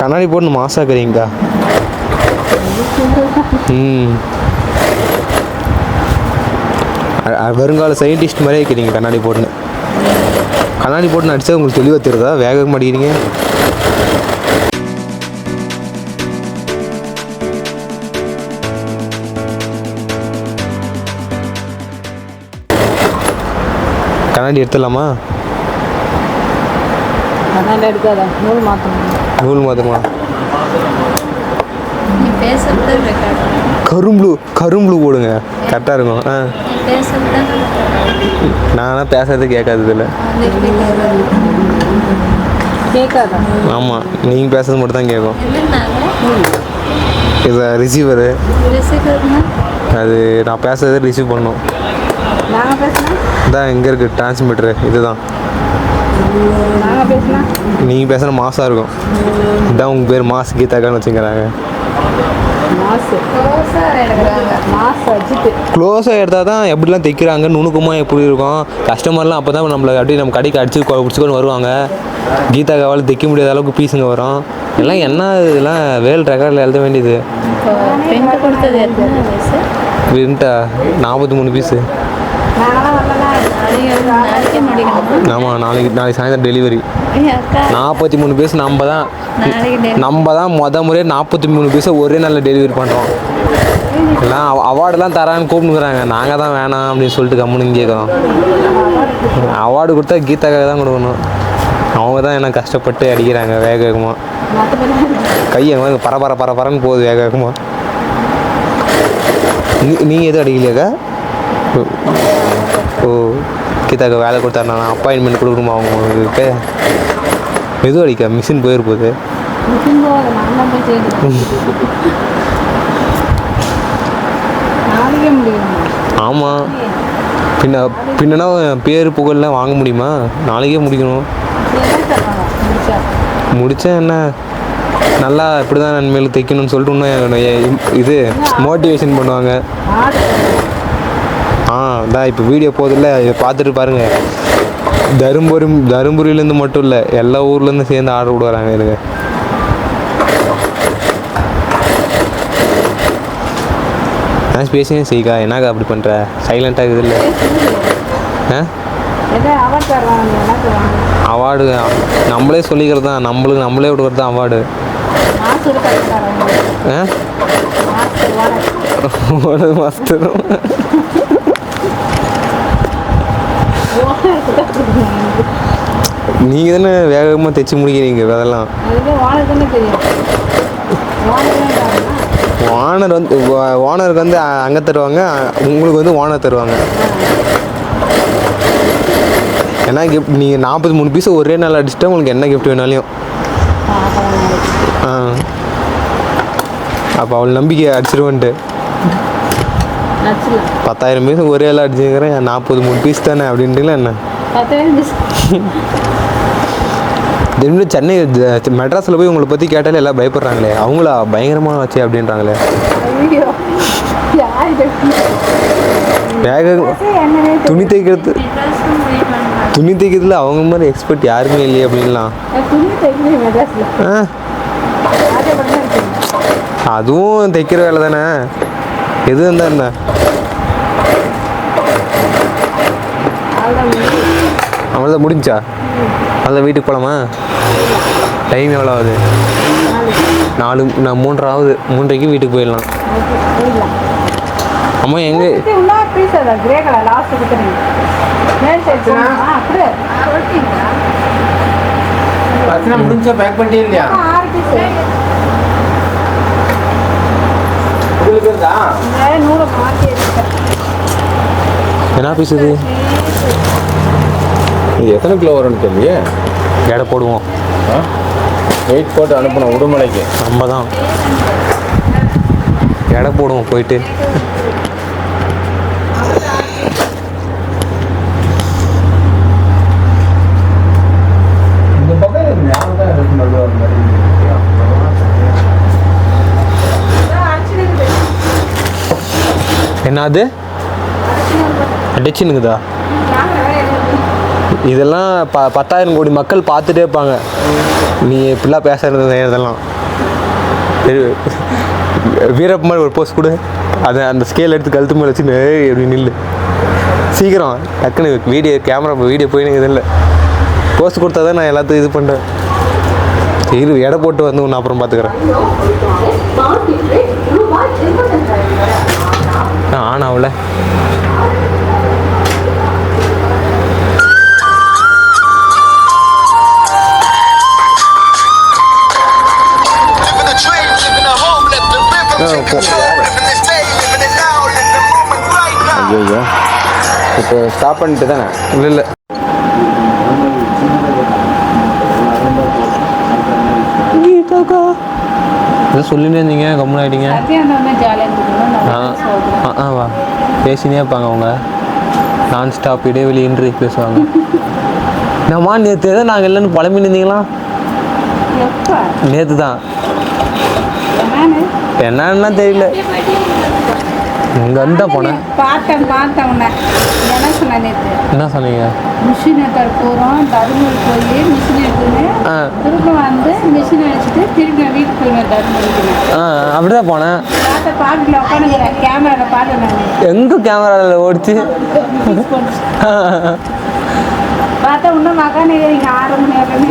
கண்ணாடி போட்டு மாசாக்குறீங்கக்கா. வருங்கால சயின்டிஸ்ட் மாதிரியே இருக்கிறீங்க கண்ணாடி போட்டுன்னு. கண்ணாடி போட்டு அடித்தா உங்களுக்கு தெளிவாக தெரியுதா? வேக மாட்டேங்கிறீங்க. கண்ணாடி எடுத்துடலாமா? நூல் மாற்றமா? கரும்புளு போடுங்க, கரெக்டாக இருக்கும். நானா பேசுறது கேட்காது இல்லை. ஆமாம், நீங்கள் பேசுறது மட்டும் தான் கேட்கும். இது ரிசீவரு, அது நான் பேசுறதை ரிசீவ் பண்ணும். இதான் எங்கே இருக்குது டிரான்ஸ்மிட்டரு? இதுதான். நீங்கள் பேசுகிற மாசாக இருக்கும். இதான் உங்கள் பேர் மாஸ் கீதாக்கான்னு வச்சுக்கிறாங்க. க்ளோஸாக எடுத்தால் தான் எப்படிலாம் தைக்கிறாங்க, நுணுக்கமாக எப்படி இருக்கும். கஸ்டமர்லாம் அப்போ தான் நம்மளை அப்படியே நம்ம கடைக்கு அடிச்சு பிடிச்சிக்கொண்டு வருவாங்க. கீதாக்காவால் தைக்க முடியாத அளவுக்கு பீஸுங்க வரும். எல்லாம் என்ன இதெல்லாம் வேல் ரெக்கார்டில் எழுத வேண்டியது. பிரிண்டா 43 பீஸு. ஆமாம், நாளைக்கு சாயந்தரம் டெலிவரி. 43 பீஸ். நம்ம தான் முறையே 43 பீஸை ஒரே நாளில் டெலிவரி பண்ணுறோம். எல்லாம் அவார்டெல்லாம் தரான்னு கூப்பிட்டுக்கிறாங்க. நாங்கள் தான் வேணாம் அப்படின்னு சொல்லிட்டு கம்முன்னு கேட்குறோம். அவார்டு கொடுத்தா கீதாக்காக தான் கொடுக்கணும். அவங்க தான் என்ன கஷ்டப்பட்டு அடிக்கிறாங்க வேக வேகமாக. கையை பரன்னு போகுது வேக வேகமாக. நீங்கள் எதுவும் அடிக்கலையாக்கா? ஓ, கீதாக்கா வேலை கொடுத்தாருண்ணா, அப்பாயின்மெண்ட் கொடுக்கணுமா அவங்களுக்கு? எதுவும் அடிக்கா, மிஷின் போயிருப்போது. ஆமாம், பின்னா பேர் புகழ்லாம் வாங்க முடியுமா? நாளைக்கே முடிக்கணும். முடித்தா என்ன, நல்லா இப்படி தான் நன்மையில் தைக்கணும்னு சொல்லிட்டு இன்னும் இது மோட்டிவேஷன் பண்ணுவாங்க. அதான் இப்போ வீடியோ போதில்ல, இதை பார்த்துட்டு பாருங்கள். தருமபுரியிலேருந்து மட்டும் இல்லை, எல்லா ஊர்லேருந்து சேர்ந்து ஆர்டர் விடுறாங்க எனக்கு. நான் பேசினே செய்க்கா, என்னக்கா அப்படி பண்ணுற? சைலண்ட்டாக இருக்குது இல்லை? அவார்டு நம்மளே சொல்லிக்கிறது தான், நம்மளே விடுறது தான் அவார்டு. மாஸ்டர் நீங்கள் தானே வேகமாக தைச்சி முடிக்கிறீங்க அதெல்லாம். ஓனருக்கு வந்து அங்கே தருவாங்க, உங்களுக்கு வந்து ஓனர் தருவாங்க. ஏன்னா கிஃப்ட் நீங்கள் 43 பீஸை ஒரே நாள் அடிச்சுட்டா உங்களுக்கு என்ன கிஃப்ட் வேணாலையும். அப்போ அவள் நம்பிக்கை அடிச்சிருவன்ட்டு 10,000 பீஸ் ஒரே ஆள் அடிச்சுக்கிறேன், 43 பீஸ் தானே அப்படின்ட்டுங்களா என்ன? திடீர்னு சென்னை மெட்ராஸில் போய் உங்களை பற்றி கேட்டாலே எல்லாம் பயப்படுறாங்களே, அவங்களா பயங்கரமாக வச்சு அப்படின்றாங்களே. வேக துணி தைக்கிறதுல அவங்க மாதிரி எக்ஸ்பர்ட் யாருமே இல்லையே அப்படின்லாம். அதுவும் தைக்கிற வேலை தானே, எது இருந்தா என்ன. அவ்வளோதான் முடிஞ்சா? அதான் வீட்டுக்கு போகலாமா? டைம் எவ்வளோ ஆகுது? 4, நான் 3:30 ஆகுது. 3:30க்கு வீட்டுக்கு போயிடலாம். அம்மா எங்கே முடிஞ்சா பேக் பண்ணிட்டே இல்லையா? என்ன பீஸ் இது? இது எத்தனை கிலோ வரும்னு தெரியலையே. எடை போடுவோம். வெயிட் போட்டு அனுப்பணும் உடுமலைக்கு. நம்ம தான் எடை போடுவோம் போயிட்டு. இந்த பக்கம் ஞாபகம் தான் இருக்கு. என்னது அடிச்சுனுக்குதா? இதெல்லாம் 10,000 கோடி மக்கள் பார்த்துட்டே இருப்பாங்க நீ இப்படிலாம் பேசுறது செய்யறதெல்லாம். வீரப்ப மாதிரி ஒரு போஸ்ட் கொடு. அதை அந்த ஸ்கேல் எடுத்து கழுத்து மேலே வச்சுன்னு எப்படி நில்லு சீக்கிரம் டக்குன்னு கேமரா வீடியோ போயின்னு இல்லை போஸ்ட் கொடுத்தா தான் நான் எல்லாத்தையும் இது பண்ணுறேன். சரி எடை போட்டு வந்து ஒன்று அப்புறம் பார்த்துக்கிறேன். ஆன் ஆகல. ஐயோ இப்போ ஸ்டாப் பண்ணிட்டு தானே? இல்லை இல்லை ஏதோ சொல்லினே இருந்தீங்க கம்முன்னு ஆகிட்டீங்க. வா பேசினே இருப்பாங்க அவங்க நான் ஸ்டாப் இடைவெளி இன்றி பேசுவாங்க. நம்மா நேற்று எதாவது நாங்கள் இல்லைன்னு புலம்பி நின்றீங்களா? நேற்று தான் என்னன்னா தெரியல. இங்கே வந்து போனேன் என்ன சொன்னீங்க? மிஷின் எடுத்து போகிறோம் தருமபுரி போய் மிஷின் எடுத்துன்னு திரும்ப வந்து மிஷின் அடிச்சுட்டு திரும்ப வீட்டுக்கு போயிடுவேன் தருமபுரிக்கு. அப்படிதான் போனேன். பாட்டில் உட்காந்துக்கிறேன் கேமராவில் பார்த்தேன். எங்கே கேமராவில் ஓடிச்சு பார்த்தா இன்னும் மகாநகரிங்க 6 மணி நேரம்.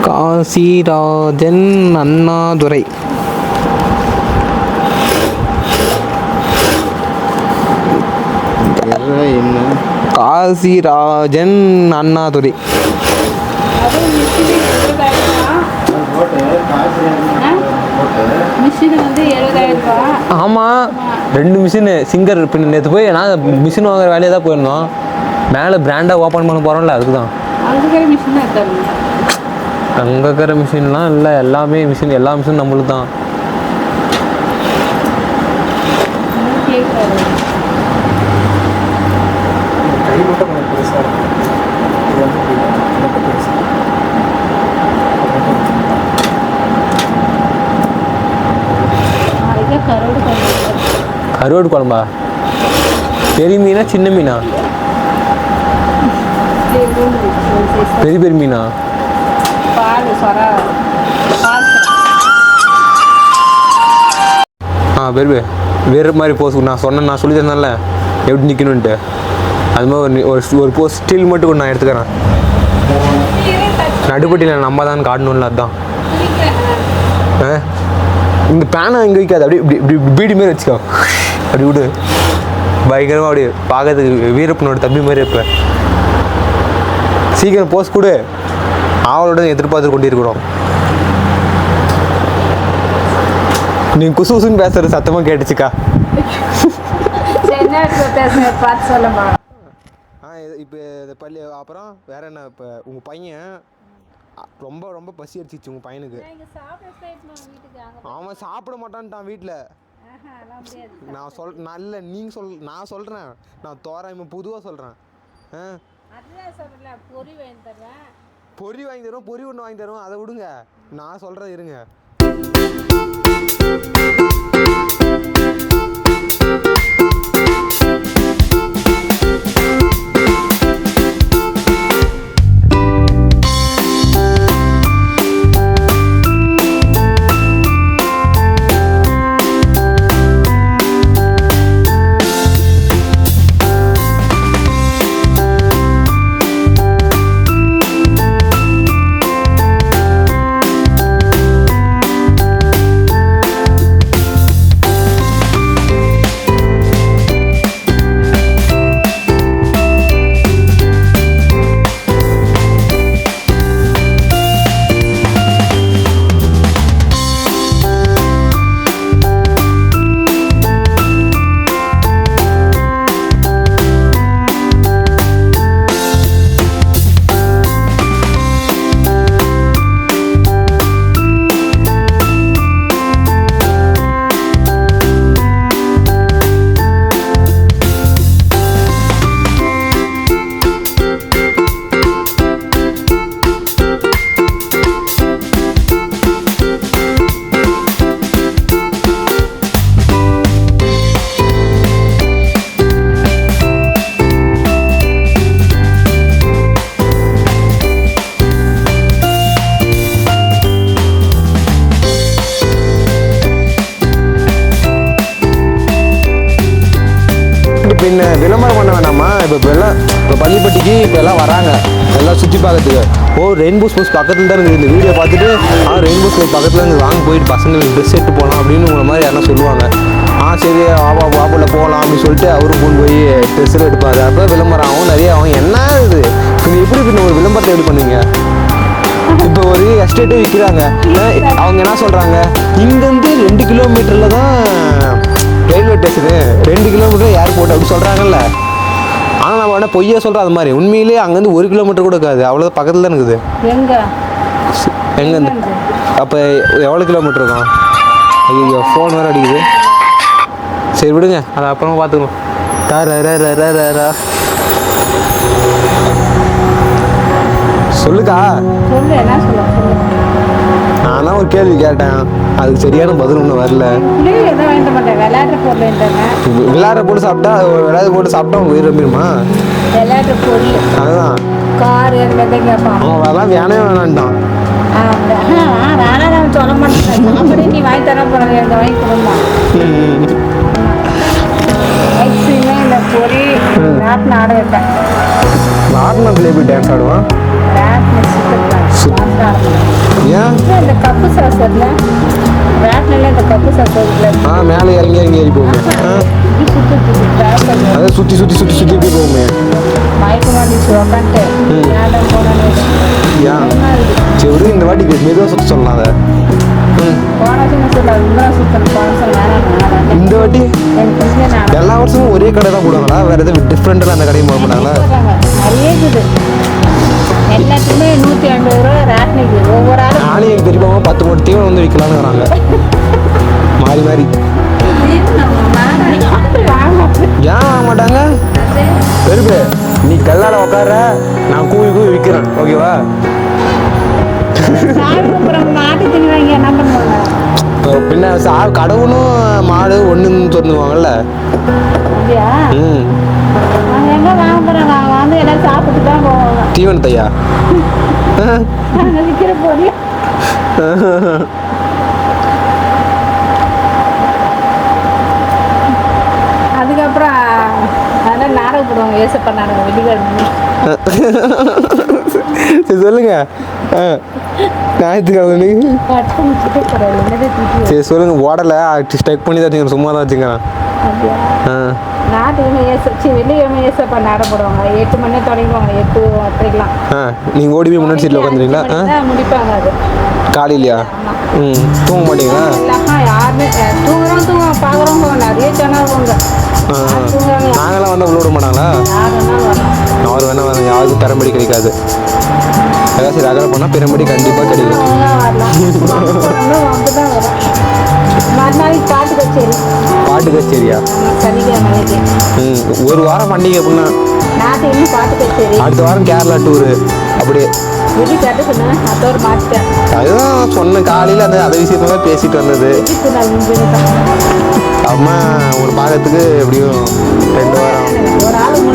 காசிராஜன் அண்ணாதுரை. என்ன காசிராஜன் அண்ணாதுரை. மிஷின் வந்து 70,000 ரூபா. ஆமாம் 2 மிஷினு சிங்கர் பின்ன நேற்று போய் நாங்கள் மிஷின் வாங்குற வேலையை தான் போயிருந்தோம். மேலே பிராண்டாக ஓப்பன் பண்ண போகிறோம்ல அதுக்கு தான். அங்கே மிஷின் எடுத்தாங்க. அங்கே இருக்கிற மிஷின்லாம் இல்லை எல்லாமே மிஷின் எல்லா மிஷினும் நம்மளுக்கு தான். கருவாடு குழம்பா? பெரிய மீனா சின்ன மீனா? பெரிய பெரிய மீனா? பெரு வேறு மாதிரி போஸ் நான் சொல்லி தந்தேன்ல எப்படி நிற்கணுன்ட்டு அது மாதிரி ஒரு போஸ் ஸ்டில் மட்டும் நான் எடுத்துக்கிறேன். நடுப்பட்டியில் நம்ம தான் காட்டணும்ல அதுதான். இந்த பேனை இங்கே வைக்காது அப்படியே இப்படி இப்படி பீடி மாரி வச்சுக்கோ அப்படி விடு பயங்கரமாக அப்படியே பார்க்கறதுக்கு வீரப்பனோட தம்பி மாதிரி இருப்பேன். சீக்கிரம் போஸ்ட் கொடு அவளோட எதிர்பார்த்து கொண்டு இருக்கிறோம். நீங்கள் குசு குசுன்னு பேசுறது சத்தமாக கேட்டுச்சுக்கா. இப்போ இந்த பள்ளி அப்புறம் வேற என்ன? இப்போ உங்கள் பையன் ரொம்ப ரொம்ப பசி அடிச்சிச்சு உங்கள் பையனுக்கு. அவன் சாப்பிட மாட்டான்ட்டான் வீட்டில். நான் சொல்கிறேன் நான் தோராயமாக பொதுவாக சொல்கிறேன். பொரி வாங்கி தருவோம் பொரி ஒன்று வாங்கி தருவோம் அதை விடுங்க நான் சொல்கிறேன் இருங்க. இப்போ பள்ளிப்பட்டிக்கு இப்போ எல்லாம் வராங்க எல்லாம் சுற்றி பார்க்கறதுக்கு. ரெயின்போ ஸ்போர்ட்ஸ் பக்கத்தில் தான் இருக்குது. இந்த வீடியோ பார்த்துட்டு ரெயின்போ ஸ்போர்ட்ஸ் பக்கத்தில் இருந்து வாங்க போயிட்டு பசங்களுக்கு ட்ரெஸ் எடுத்து போகலாம் அப்படின்னு உங்களை மாதிரி யாரும் சொல்லுவாங்க. சரி வாபுல போகலாம் அப்படின்னு சொல்லிட்டு அவரும் கொண்டு போய் ட்ரெஸ்ஸில் எடுப்பார். அப்போ விளம்பரம் ஆகும் நிறைய ஆகும். என்ன இது எப்படி ஒரு விளம்பரத்தை எப்படி பண்ணுவீங்க? இப்போ ஒரு எஸ்டேட்டே விற்கிறாங்க. அவங்க என்ன சொல்கிறாங்க, இங்கேருந்து 2 கிலோமீட்டரில் தான் ரயில்வே ஸ்டேஷனு, 2 கிலோமீட்டர் ஏர்போர்ட் அப்படி சொல்கிறாங்கல்ல. ஆனால் நம்ம வேணா பொய்யா சொல்கிறோம். அது மாதிரி உண்மையிலே அங்கேருந்து 1 கிலோமீட்டர் கூட இருக்காது. அவ்வளோ பக்கத்தில் தான் இருக்குது. எங்கேருந்து அப்போ எவ்வளோ கிலோமீட்டர் இருக்கும்? ஐயோ ஃபோன் வேறு அடிக்குது. சரி விடுங்க, அதை அப்புறமா பார்த்துக்கணும். சொல்லுக்கா. நான் தான் ஒரு கேள்வி கேட்டேன், அதுக்கு சரியான பதில் ஒன்றும் வரல. விளையாடுற போட்டு சாப்பிட்டா உயிர் நம்பிடுமா? அதுதான் அவன் அதெல்லாம் வேணவே வேணான்ட்டான். சொல்ல மாட்டேன், நீ வாங்கி தர போறாங்க, எங்க வாங்கி கொடுமா. இந்த பொறி நாட்டில் ஆட வைப்பேன். நாட்டில் எப்படி டான்ஸ் ஆடுவான்? ஏன் இந்த கப்பு சாசர்ல வேட்டில இந்த கப்பு சாசர்ல மேலே இறங்கி ஏறி போகுமே. அதை சுற்றி போகுமே. மயக்கமாடி உட்காந்துட்டு ஏன் சரி இந்த வாட்டி மெதுவாக சுற்ற சொல்லலாம். அதை இந்த வாட்டி எல்லா வருஷமும் ஒரே கடை தான் போடுவாங்களா? வேற எதாவது டிஃப்ரெண்டாக அந்த கடையும் போட மாட்டாங்களா? நிறைய இருக்குது. எல்லாத்துக்குமே 150 ரூபா ரேட்னிக்கு ஒவ்வொரு ஆளும். நானே எங்கள் பெரியப்பாவை 10 மூட்டை தீவனம் வந்து விற்கலான்னு மாறி மாறி. ஏன் வாங்க மாட்டாங்க? பெருப்பு நீ கல்லால் உட்கார, நான் கூவி விற்கிறேன், ஓகேவா? பின்ன கடவுளும் மாடு ஒன்றுன்னு சொல்லுவாங்கல்ல. தீவனத்தையா அதுக்கப்புறம் அதெல்லாம் நாடகம் போடுவாங்க, ஏசப்பா நாடகம் வெள்ளிக்கிழமை. சொல்லுங்க. ஞாயிற்றுக்கிழமை சரி சொல்லுங்க. ஓடலை ஸ்ட்ரைக் பண்ணி தான் சும்மா தான் வச்சுக்கிறேன். வெள்ளிக்கிழமை ஏசப்பா நாடகம் போடுவாங்க. 8 மணி தொடங்குவாங்க, 8:30லாம். நீங்கள் ஓடி போய் முன்னாடி சீட்டில் உட்காந்துருங்களா? முடிப்பாங்க. அது காலையிலையா? தூங்க மாட்டீங்களா? யாருமே தூங்குறோம் பார்க்குறோம், நிறைய ஜனங்க. நாங்களாம் வந்தால் உள்ள விட மாட்டாங்களா? அவர் வேணா வரணும், யாருக்கும் பெரும்படி கிடைக்காது. ஏதாச்சும் ரகலை பண்ணால் பெரும்படி கண்டிப்பாக கிடைக்கும். பாட்டு கச்சேரியா? ஒரு வாரம் பண்டிகை அப்படின்னா அடுத்த வாரம் கேரளா டூரு அப்படியே. அதுதான் சொன்ன காலையில் அதை விஷயத்துல பேசிட்டு வந்தது. அம்மா ஒரு பாகத்துக்கு எப்படியும் 2 வாரம்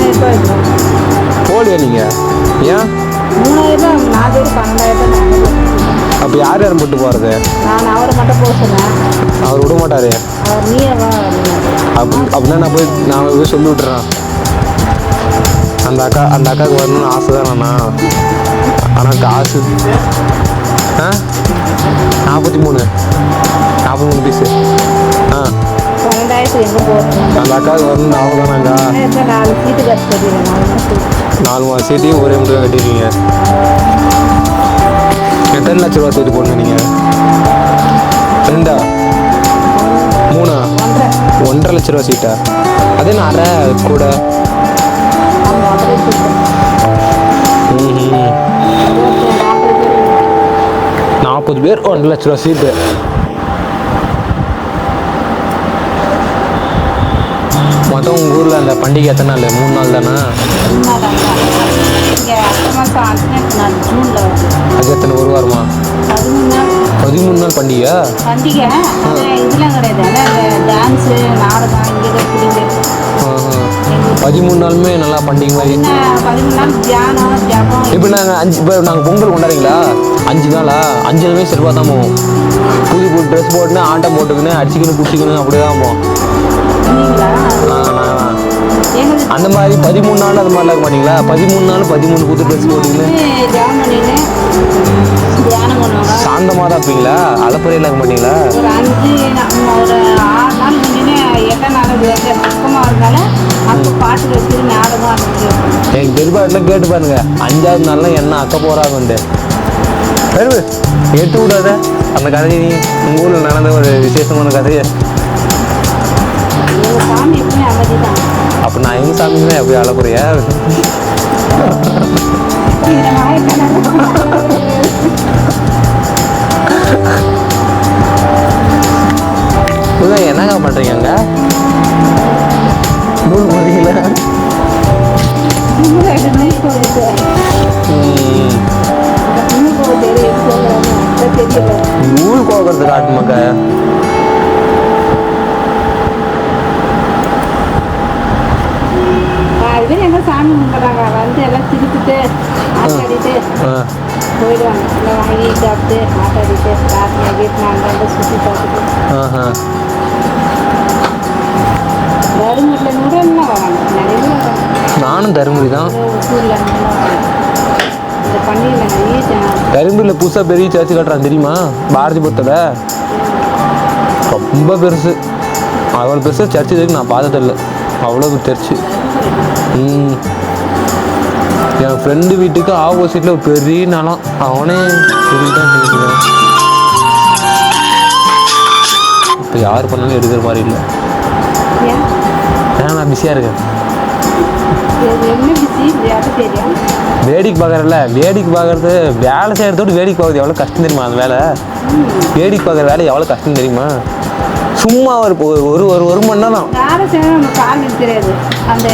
போலியா நீங்கள்? ஏன் 3000 நான் 12,000. அப்போ யார் போட்டு போகிறது? நான் அவரை மட்டும் போக சொன்னேன். அவர் விட மாட்டாரு. அப்படின்னா நான் போய் சொல்லி விட்டுறேன். அந்த அக்காவுக்கு வரணும்னு ஆசை தானண்ணா. ஆனால் காசு 43 பீஸு. 12,000 எங்கே போகிறது? அந்த அக்காவுக்கு வரணும்னு ஆசை தானாக்கா. 4 சீட்டு கட்டிடுறேன். 4 சீட்டையும் ஒரே முறை கட்டிடுவீங்க. எத்தனை லட்ச ரூபா சீட்டு போடணும் நீங்கள்? 2 3 1.5 லட்ச ரூபா சீட்டா? அதே நான் அரை கூட. 40 பேர் 1.5 லட்ச ரூபா சீட்டு. மொத்தம் உங்கள் ஊரில் அந்த பண்டிகை எத்தனை நாள்? 3 நாள் தானே? அது எத்தனை? 1 வாரமா? 13 நாள் பண்டிகை. இதெல்லாம் கிடையாது. டான்ஸு நாடகம் இங்கே 13 நாளுமே நல்லா பண்டிகை மாதிரி. 13 நாள் தியானம் ஜபம். இப்போ நாங்கள் பொங்கல் கொண்டாடுறீங்களா? 5 நாளா? 5 நாளுமே சிறப்பாக தான் போவோம். புது ட்ரெஸ் போட்டுன்னு ஆட்டம் போட்டுக்கின்னு அடிச்சுக்கின்னு குடிச்சிக்கின்னு அப்படியே தான் போவோம். எங்களுக்கு அந்த மாதிரி 13 நாள் அது மாதிரிலாம் இருக்க மாட்டீங்களா? 13 நாள் 13 புது ட்ரெஸ் போட்டீங்களா? ஜாம் பண்ணின்னு தியானம் பண்ணுவாங்க. சாந்தமாக தான் இருப்பீங்களா? அலப்பறையெல்லாம் இருக்க மாட்டீங்களா? ஒரு 6 நாள் முன்னே 8 நாள் வந்து பக்கமாக இருந்தால அப்போ பாட்டு வச்சு ஞாபகம் அந்த மாதிரி இருக்கும். எங்கள் பெருபாட்டில் கேட்டு பாருங்க, 5ஆவது நாள்லாம் என்ன அக்க போகிறாங்கன்ட்டு. பெருவு எட்டு விடாத அந்த கதையை, உங்கள் ஊரில் நடந்த ஒரு விசேஷமான கதையை. எங்கள் சாமி எப்பவுமே அமைதி தான். அப்போ நான் எங்கள் சாமிங்க எப்படி அலப்பறையா? இந்த புதுதான் என்னங்க பண்ணுறீங்க அங்கே? நூல் போடுறீங்களா? நூல் கோக்கிறது காட்டுமாக்க. எல்லாம் சாமி கும்பிட்றாங்க வந்து எல்லாம் திருப்பிட்டு ஆட்டாடிட்டு போயிடுவாங்க. எல்லாம் வாங்கி சாப்பிட்டு ஆட்டாடிட்டு ராத்திரி வீட்டு நாங்கள் சுற்றி பார்த்துட்டு தருமபுரியில் கூட எல்லாம் வராங்க. நிறைய பேர் வராங்க. நானும் தருமபுரி தான். ஊரில் இந்த பண்டிகையில் நிறைய ஜனம். தருமபுரியில் புதுசாக பெரிய சர்ச்சு கட்டுறான் தெரியுமா? பாரதிபுரத்தில் ரொம்ப பெருசு. அவ்வளோ பெருசாக சர்ச்சு இருக்கு நான் பார்த்ததில்ல. அவ்வளோ சர்ச்சு. என் ஃப்ரெண்டு வீட்டுக்கு ஆப்போசிட்டில் ஒரு பெரிய நிலம். அவனே தான் செஞ்சுக்கிறான். இப்போ யார் பண்ணாலும் எடுக்கிற மாதிரி இல்லை. ஏன்னா நான் பிஸியாக இருக்கேன். வேடிக்கை பார்க்குறல, வேடிக்கை பார்க்குறது வேலை செய்கிறதோடு வேடிக்கை பார்க்குறது எவ்வளோ கஷ்டம் தெரியுமா? அந்த வேலை வேடிக்கை பார்க்குற வேலை எவ்வளோ கஷ்டம் தெரியுமா? சும்மா ஒரு மணி நேரம் வேலை செய்ய நம்ம கால் தெரியாது. அந்த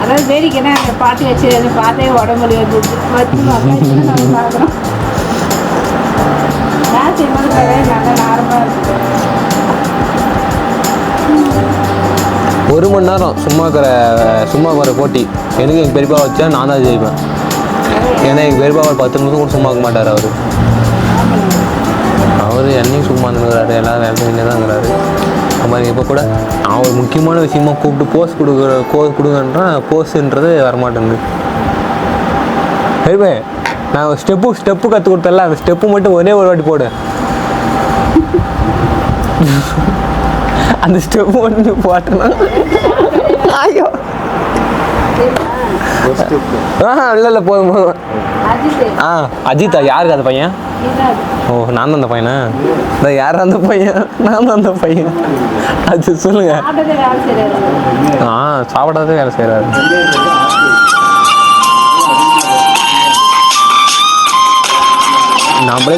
அதாவது வேடிக்கைன்னா அந்த பாட்டு வச்சு பார்த்தே உடம்புல வந்துச்சு நம்ம பார்க்குறோம். வேலை செய்யும்போது நல்லா நார்மலாக இருக்குது. ஒரு மணி நேரம் சும்மா இருக்கிற போட்டி எனக்கு எங்கள் பெரியப்பா வச்சா நான் தான் ஜெயிப்பேன். ஏன்னா எங்கள் பெரியப்பா ஒரு 10 நிமிஷம் கூட சும்மா இருக்க மாட்டார். அவர் என்னையும் சும்மா இருந்துக்கிறாரு, எல்லாம் வேலை செஞ்சு தான் இருக்கிறாரு. அது மாதிரி இப்போ கூட நான் ஒரு முக்கியமான விஷயமா கூப்பிட்டு போஸ் கொடுங்கன்றான். போஸ்ன்றது வரமாட்டேங்குது. பெரியப்பா நான் ஸ்டெப்பு கற்றுக் கொடுத்தல, அந்த ஸ்டெப்பு மட்டும் ஒரே ஒரு வாட்டி போடு. அந்த ஸ்டெப்பு மட்டும் போட்டேன்னா ஐயோ இல்லை போதும். அஜித்தா யாருக்கு அந்த பையன்? ஓ நான் தான் அந்த பையனா? யார் அந்த பையன்? நான் தான் அந்த பையன். அது சொல்லுங்க. சாப்பிடாதே வேலை செய்கிறாரு. நம்மளே